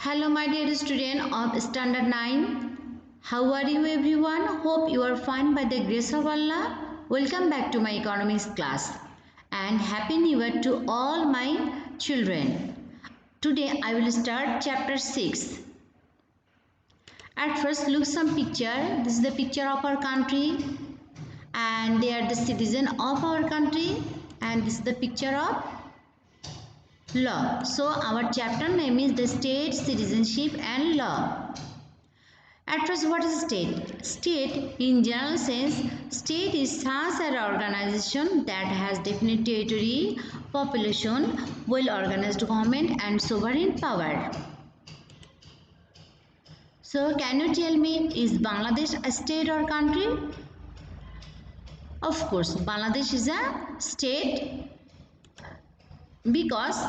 Hello my dear student of standard 9. How are you everyone? Hope you are fine by the grace of Allah. Welcome back to my economics class and happy new year to all my children. Today I will start chapter 6. At first look some picture. This is the picture of our country and they are the citizen of our country, and this is the picture of law. So our chapter name is the state, citizenship and law. At first, what is state? State in general sense, state is such an organization that has definite territory, population, well organized government and sovereign power. So can you tell me, is Bangladesh a state or country? Of course, Bangladesh is a state because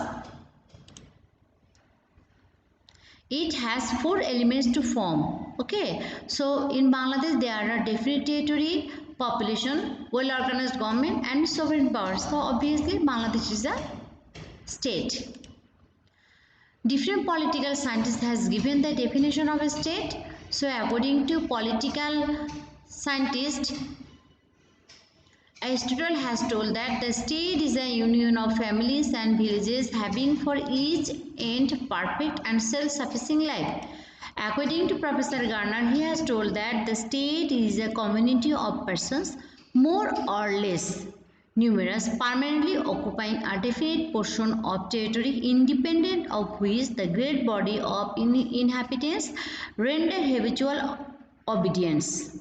it has 4 elements to form. Okay, so in Bangladesh there are definite territory, population, well organized government and sovereign power. So obviously Bangladesh is a state. Different political scientists has given the definition of a state. So according to political scientists, Aristotle has told that the state is a union of families and villages having for each end perfect and self-sufficing life. According to Professor Garner, he has told that the state is a community of persons more or less numerous permanently occupying a definite portion of territory independent of which the great body of inhabitants render habitual obedience.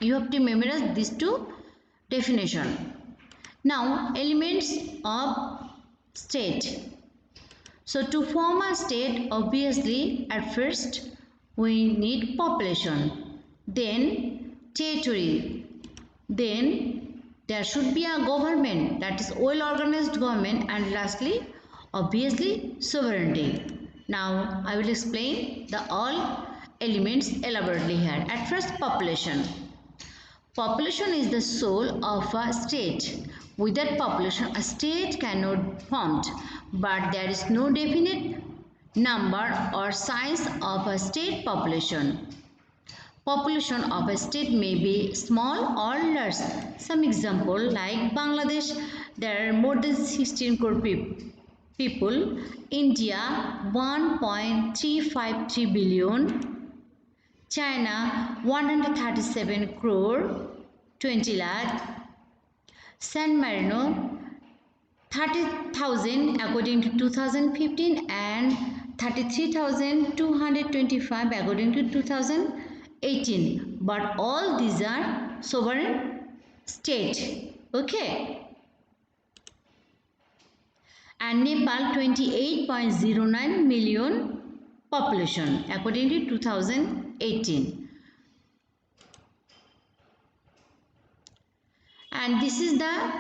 You have to memorize these two definition. Now elements of state. So to form a state, obviously at first we need population, then territory, then there should be a government, that is well organized government, and lastly obviously sovereignty. Now I will explain the all elements elaborately here. At first, population. Population is the soul of a state. Without population, a state cannot be formed, but there is no definite number or size of a state population. Population of a state may be small or large. Some example like Bangladesh, there are more than 16 crore people. India, 1.353 billion. China 137 crore 20 lakh. San Marino 30,000 according to 2015 and 33,225 according to 2018. But all these are sovereign state. Okay. And Nepal 28.09 million population according to 2018. And this is the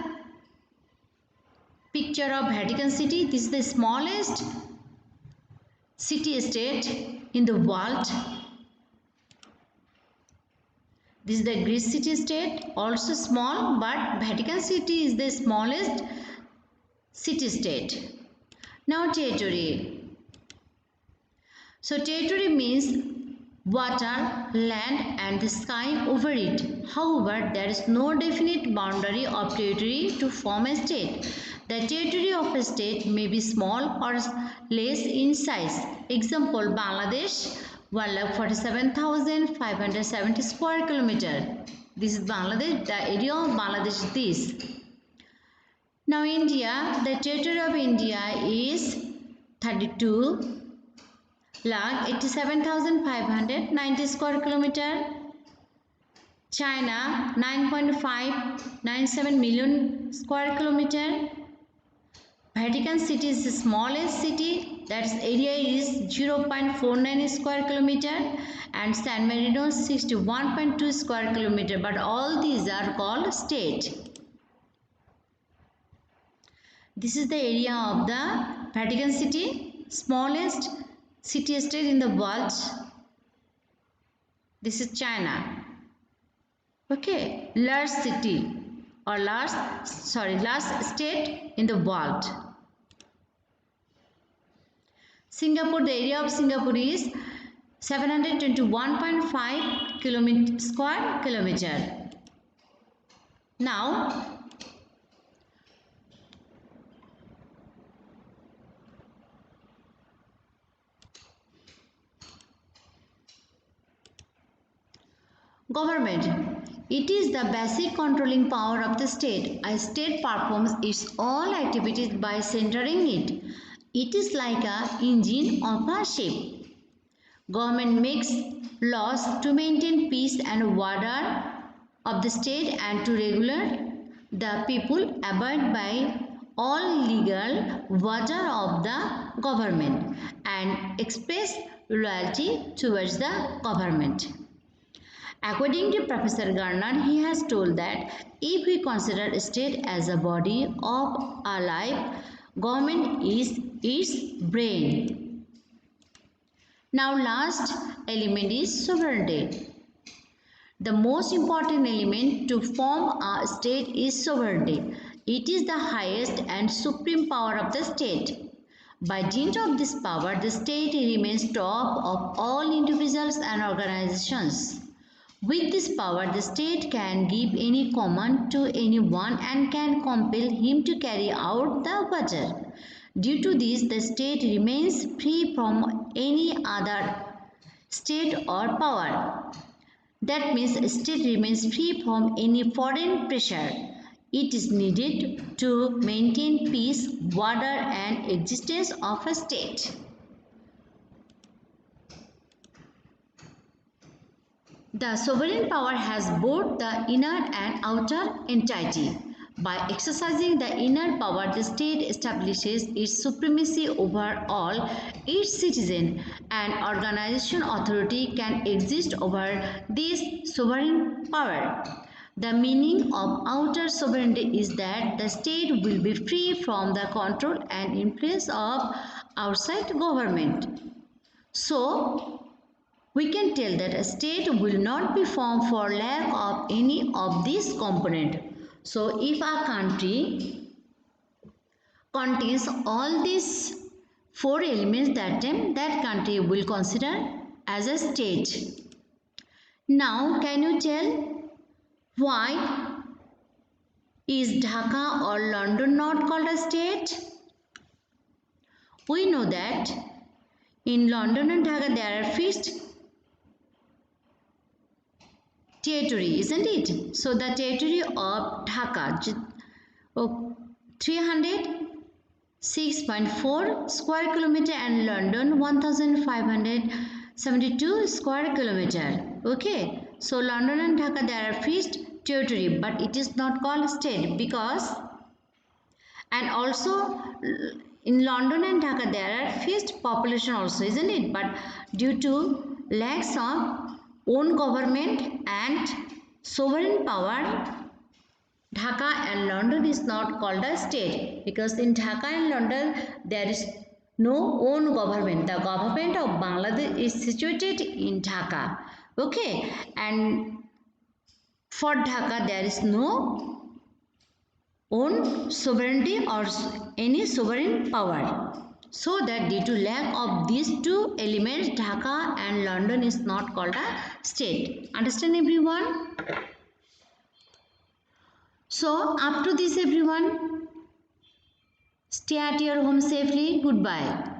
picture of Vatican City. This is the smallest city-state in the world. This is the Greece city-state, also small, but Vatican City is the smallest city-state. Now territory. So territory means water, land and the sky over it. However, there is no definite boundary of territory to form a state. The territory of a state may be small or less in size. Example, Bangladesh, 1,47,570 square kilometer. This is Bangladesh. The area of Bangladesh is this. Now India, the territory of India is 32,87,590 square kilometer. China 9.597 million square kilometer. Vatican City is the smallest city, that area is 0.49 square kilometer, and San Marino 61.2 square kilometer. But all these are called state. This is the area of the Vatican City, smallest city-state in the world. This is China. Okay, large city or large state in the world. Singapore, the area of Singapore is 721.5 square kilometer. Now, government. It is the basic controlling power of the state. A state performs its all activities by centering it. It is like an engine of a ship. Government makes laws to maintain peace and order of the state and to regulate the people abide by all legal order of the government and express loyalty towards the government. According to Professor Garner, he has told that if we consider state as a body of a life, government is its brain. Now last element is sovereignty. The most important element to form a state is sovereignty. It is the highest and supreme power of the state. By dint of this power, the state remains top of all individuals and organizations. With this power, the state can give any command to anyone and can compel him to carry out the order. Due to this, the state remains free from any other state or power. That means a state remains free from any foreign pressure. It is needed to maintain peace, order and existence of a state. The sovereign power has both the inner and outer entity. By exercising the inner power, the state establishes its supremacy over all its citizens. An organization authority can exist over this sovereign power. The meaning of outer sovereignty is that the state will be free from the control and influence of outside government. So, we can tell that a state will not be formed for lack of any of these components. So, if a country contains all these four elements, that country will consider as a state. Now, can you tell why is Dhaka or London not called a state? We know that in London and Dhaka there are fixed territory, isn't it? So the territory of Dhaka 306.4 square kilometer and London 1572 square kilometer. Okay, so London and Dhaka they are fixed territory, but it is not called state because, and also in London and Dhaka there are fixed population also, isn't it? But due to lacks of own government and sovereign power, Dhaka and London is not called a state because in Dhaka and London there is no own government. The government of Bangladesh is situated in Dhaka. Okay, and for Dhaka there is no own sovereignty or any sovereign power. So that due to lack of these two elements, Dhaka and London is not called a state. Understand everyone? So up to this everyone, stay at your home safely. Goodbye.